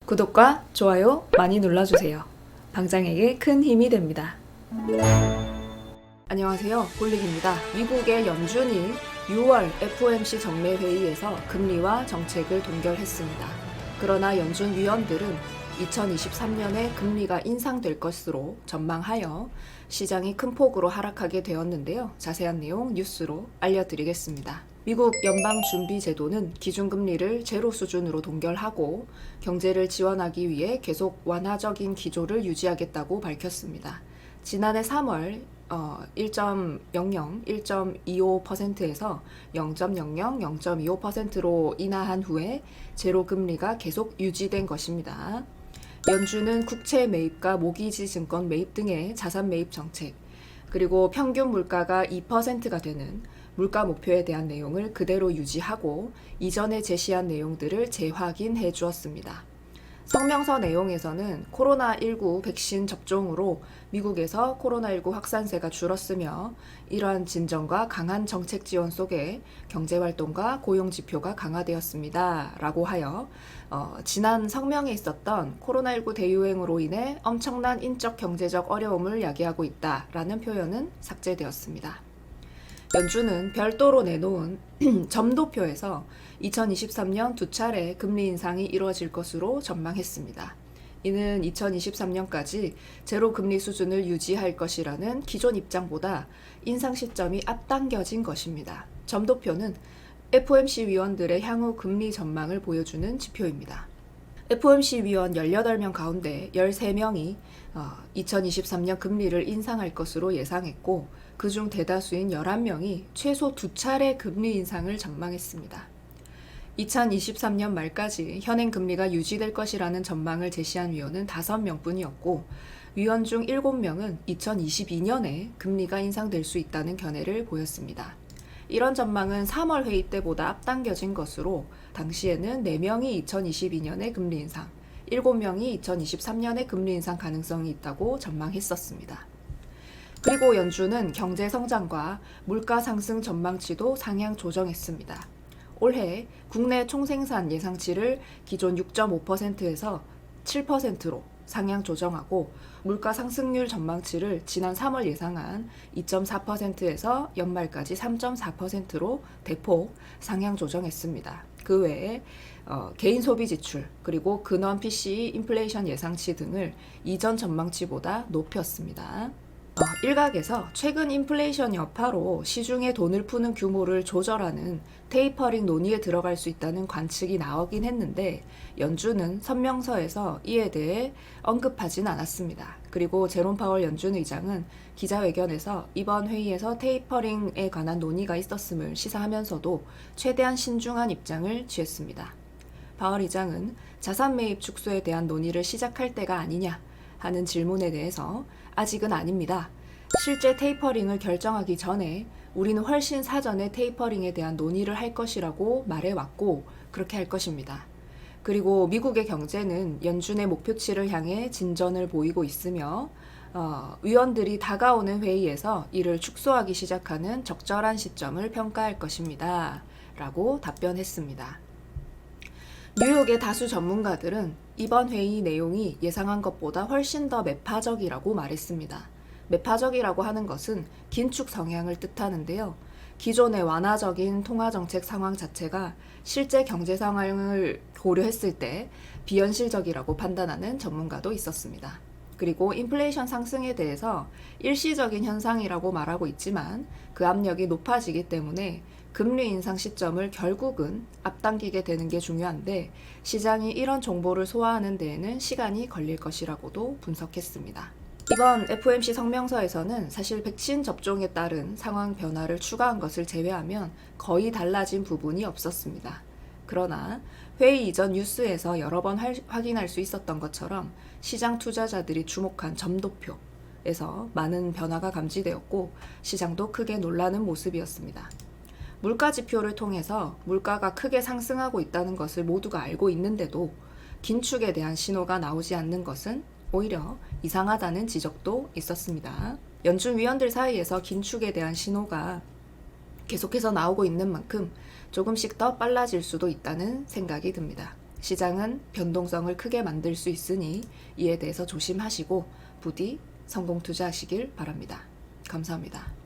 구독과 좋아요 많이 눌러주세요. 방장에게 큰 힘이 됩니다. 안녕하세요. 볼릭입니다. 미국의 연준이 6월 FOMC 정례회의에서 금리와 정책을 동결했습니다. 그러나 연준 위원들은 2023년에 금리가 인상될 것으로 전망하여 시장이 큰 폭으로 하락하게 되었는데요. 자세한 내용 뉴스로 알려드리겠습니다. 미국 연방준비제도는 기준금리를 제로 수준으로 동결하고 경제를 지원하기 위해 계속 완화적인 기조를 유지하겠다고 밝혔습니다. 지난해 3월 1.00, 1.25%에서 0.00, 0.25%로 인하한 후에 제로 금리가 계속 유지된 것입니다. 연준은 국채 매입과 모기지 증권 매입 등의 자산 매입 정책, 그리고 평균 물가가 2%가 되는 물가 목표에 대한 내용을 그대로 유지하고 이전에 제시한 내용들을 재확인해 주었습니다. 성명서 내용에서는 코로나19 백신 접종으로 미국에서 코로나19 확산세가 줄었으며 이러한 진정과 강한 정책 지원 속에 경제활동과 고용지표가 강화되었습니다. 라고 하여 지난 성명에 있었던 코로나19 대유행으로 인해 엄청난 인적 경제적 어려움을 야기하고 있다라는 표현은 삭제되었습니다. 연준은 별도로 내놓은 점도표에서 2023년 두 차례 금리 인상이 이루어질 것으로 전망했습니다. 이는 2023년까지 제로 금리 수준을 유지할 것이라는 기존 입장보다 인상 시점이 앞당겨진 것입니다. 점도표는 FOMC 위원들의 향후 금리 전망을 보여주는 지표입니다. FOMC 위원 18명 가운데 13명이 2023년 금리를 인상할 것으로 예상했고 그중 대다수인 11명이 최소 두 차례 금리 인상을 전망했습니다. 2023년 말까지 현행 금리가 유지될 것이라는 전망을 제시한 위원은 5명뿐이었고 위원 중 7명은 2022년에 금리가 인상될 수 있다는 견해를 보였습니다. 이런 전망은 3월 회의 때보다 앞당겨진 것으로 당시에는 4명이 2022년에 금리 인상, 7명이 2023년에 금리 인상 가능성이 있다고 전망했었습니다. 그리고 연준은 경제 성장과 물가 상승 전망치도 상향 조정했습니다. 올해 국내 총생산 예상치를 기존 6.5%에서 7%로 상향 조정하고 물가 상승률 전망치를 지난 3월 예상한 2.4%에서 연말까지 3.4%로 대폭 상향 조정했습니다. 그 외에 개인 소비 지출 그리고 근원 PCE 인플레이션 예상치 등을 이전 전망치보다 높였습니다. 일각에서 최근 인플레이션 여파로 시중에 돈을 푸는 규모를 조절하는 테이퍼링 논의에 들어갈 수 있다는 관측이 나오긴 했는데 연준은 성명서에서 이에 대해 언급하진 않았습니다. 그리고 제롬 파월 연준 의장은 기자회견에서 이번 회의에서 테이퍼링에 관한 논의가 있었음을 시사하면서도 최대한 신중한 입장을 취했습니다. 파월 의장은 자산 매입 축소에 대한 논의를 시작할 때가 아니냐 하는 질문에 대해서 아직은 아닙니다. 실제 테이퍼링을 결정하기 전에 우리는 훨씬 사전에 테이퍼링에 대한 논의를 할 것이라고 말해왔고 그렇게 할 것입니다. 그리고 미국의 경제는 연준의 목표치를 향해 진전을 보이고 있으며 위원들이 다가오는 회의에서 이를 축소하기 시작하는 적절한 시점을 평가할 것입니다. 라고 답변했습니다. 뉴욕의 다수 전문가들은 이번 회의 내용이 예상한 것보다 훨씬 더 매파적이라고 말했습니다. 매파적이라고 하는 것은 긴축 성향을 뜻하는데요. 기존의 완화적인 통화정책 상황 자체가 실제 경제 상황을 고려했을 때 비현실적이라고 판단하는 전문가도 있었습니다. 그리고 인플레이션 상승에 대해서 일시적인 현상이라고 말하고 있지만 그 압력이 높아지기 때문에 금리 인상 시점을 결국은 앞당기게 되는 게 중요한데 시장이 이런 정보를 소화하는 데에는 시간이 걸릴 것이라고도 분석했습니다. 이번 FOMC 성명서에서는 사실 백신 접종에 따른 상황 변화를 추가한 것을 제외하면 거의 달라진 부분이 없었습니다. 그러나 회의 이전 뉴스에서 여러 번 확인할 수 있었던 것처럼 시장 투자자들이 주목한 점도표에서 많은 변화가 감지되었고 시장도 크게 놀라는 모습이었습니다. 물가 지표를 통해서 물가가 크게 상승하고 있다는 것을 모두가 알고 있는데도 긴축에 대한 신호가 나오지 않는 것은 오히려 이상하다는 지적도 있었습니다. 연준 위원들 사이에서 긴축에 대한 신호가 계속해서 나오고 있는 만큼 조금씩 더 빨라질 수도 있다는 생각이 듭니다. 시장은 변동성을 크게 만들 수 있으니 이에 대해서 조심하시고 부디 성공 투자하시길 바랍니다. 감사합니다.